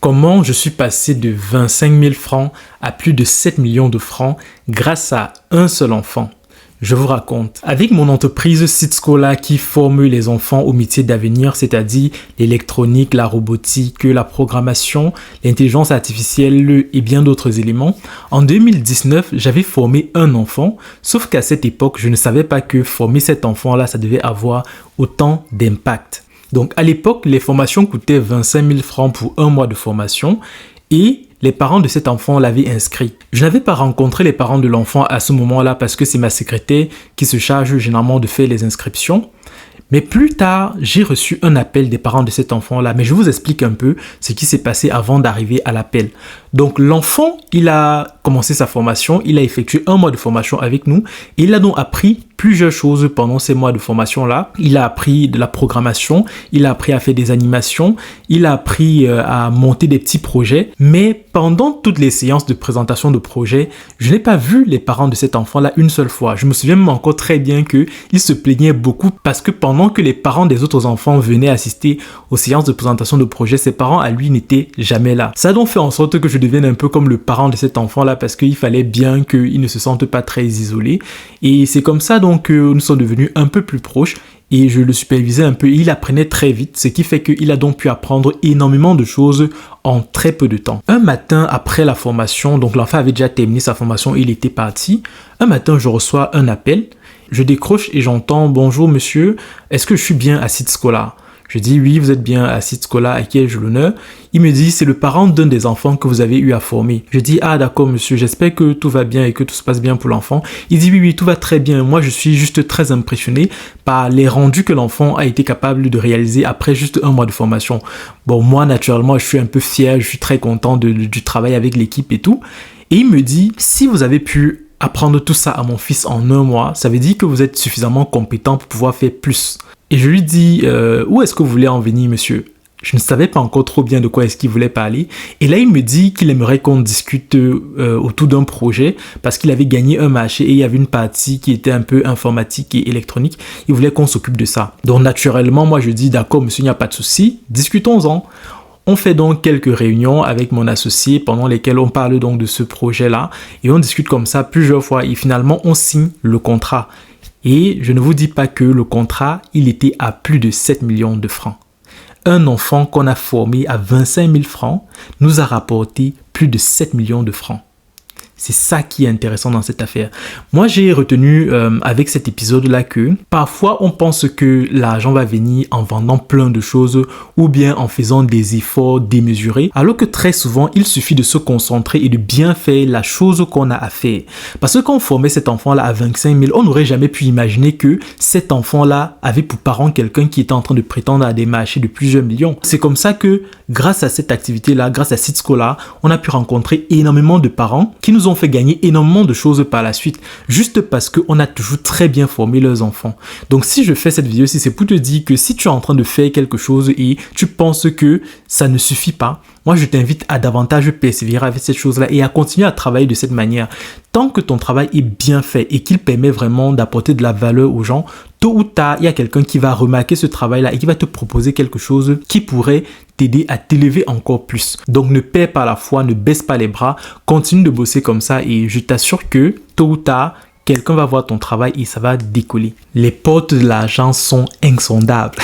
Comment je suis passé de 25 000 francs à plus de 7 millions de francs grâce à un seul enfant? Je vous raconte. Avec mon entreprise Seedscholar qui forme les enfants au métier d'avenir, c'est-à-dire l'électronique, la robotique, la programmation, l'intelligence artificielle et bien d'autres éléments, en 2019, j'avais formé un enfant, sauf qu'à cette époque, je ne savais pas que former cet enfant-là, ça devait avoir autant d'impact. Donc à l'époque, les formations coûtaient 25 000 francs pour un mois de formation et les parents de cet enfant l'avaient inscrit. Je n'avais pas rencontré les parents de l'enfant à ce moment-là parce que c'est ma secrétaire qui se charge généralement de faire les inscriptions. Mais plus tard, j'ai reçu un appel des parents de cet enfant-là. Mais je vous explique un peu ce qui s'est passé avant d'arriver à l'appel. Donc l'enfant, il a commencé sa formation, il a effectué un mois de formation avec nous et il a donc appris plusieurs choses pendant ces mois de formation-là. Il a appris de la programmation, il a appris à faire des animations, il a appris à monter des petits projets. Mais pendant toutes les séances de présentation de projets, je n'ai pas vu les parents de cet enfant-là une seule fois. Je me souviens même encore très bien qu'il se plaignait beaucoup parce que pendant que les parents des autres enfants venaient assister aux séances de présentation de projets, ses parents à lui n'étaient jamais là. Ça a donc fait en sorte que je devienne un peu comme le parent de cet enfant-là parce qu'il fallait bien qu'il ne se sente pas très isolé. Et c'est comme ça donc que nous sommes devenus un peu plus proches et je le supervisais un peu. Il apprenait très vite, ce qui fait qu'il a donc pu apprendre énormément de choses en très peu de temps. Un matin après la formation, donc l'enfant avait déjà terminé sa formation, il était parti. Un matin, je reçois un appel. Je décroche et j'entends « Bonjour monsieur, est-ce que je suis bien à Seedscholar ?» Je dis « Oui, vous êtes bien à Seedscholar, à qui ai-je l'honneur ?» Il me dit « C'est le parent d'un des enfants que vous avez eu à former. » Je dis « Ah d'accord monsieur, j'espère que tout va bien et que tout se passe bien pour l'enfant. » Il dit « Oui, tout va très bien. Moi, je suis juste très impressionné par les rendus que l'enfant a été capable de réaliser après juste un mois de formation. » Bon, moi, naturellement, je suis un peu fier, je suis très content du travail avec l'équipe et tout. Et il me dit « Si vous avez pu apprendre tout ça à mon fils en un mois, ça veut dire que vous êtes suffisamment compétent pour pouvoir faire plus. » Et je lui dis où est-ce que vous voulez en venir, monsieur? Je ne savais pas encore trop bien de quoi est-ce qu'il voulait parler. Et là, il me dit qu'il aimerait qu'on discute autour d'un projet parce qu'il avait gagné un marché et il y avait une partie qui était un peu informatique et électronique. Il voulait qu'on s'occupe de ça. Donc, naturellement, moi, je dis d'accord, monsieur, il n'y a pas de souci. Discutons-en. On fait donc quelques réunions avec mon associé pendant lesquelles on parle donc de ce projet-là et on discute comme ça plusieurs fois et finalement, on signe le contrat. Et je ne vous dis pas que le contrat, il était à plus de 7 millions de francs. Un enfant qu'on a formé à 25 000 francs nous a rapporté plus de 7 millions de francs. C'est ça qui est intéressant dans cette affaire. Moi, j'ai retenu avec cet épisode-là que parfois, on pense que l'argent va venir en vendant plein de choses ou bien en faisant des efforts démesurés, alors que très souvent, il suffit de se concentrer et de bien faire la chose qu'on a à faire. Parce que quand on formait cet enfant-là à 25 000, on n'aurait jamais pu imaginer que cet enfant-là avait pour parent quelqu'un qui était en train de prétendre à des marchés de plusieurs millions. C'est comme ça que, grâce à cette activité-là, grâce à Seedscholar, on a pu rencontrer énormément de parents qui nous ont fait gagner énormément de choses par la suite, juste parce qu'on a toujours très bien formé leurs enfants. Donc si je fais cette vidéo-ci, c'est pour te dire que si tu es en train de faire quelque chose et tu penses que ça ne suffit pas, moi je t'invite à davantage persévérer avec cette chose-là et à continuer à travailler de cette manière. Tant que ton travail est bien fait et qu'il permet vraiment d'apporter de la valeur aux gens, tôt ou tard, il y a quelqu'un qui va remarquer ce travail-là et qui va te proposer quelque chose qui pourrait t'aider à t'élever encore plus. Donc ne perds pas la foi, ne baisse pas les bras, continue de bosser comme ça et je t'assure que tôt ou tard, quelqu'un va voir ton travail et ça va décoller. Les portes de l'argent sont insondables.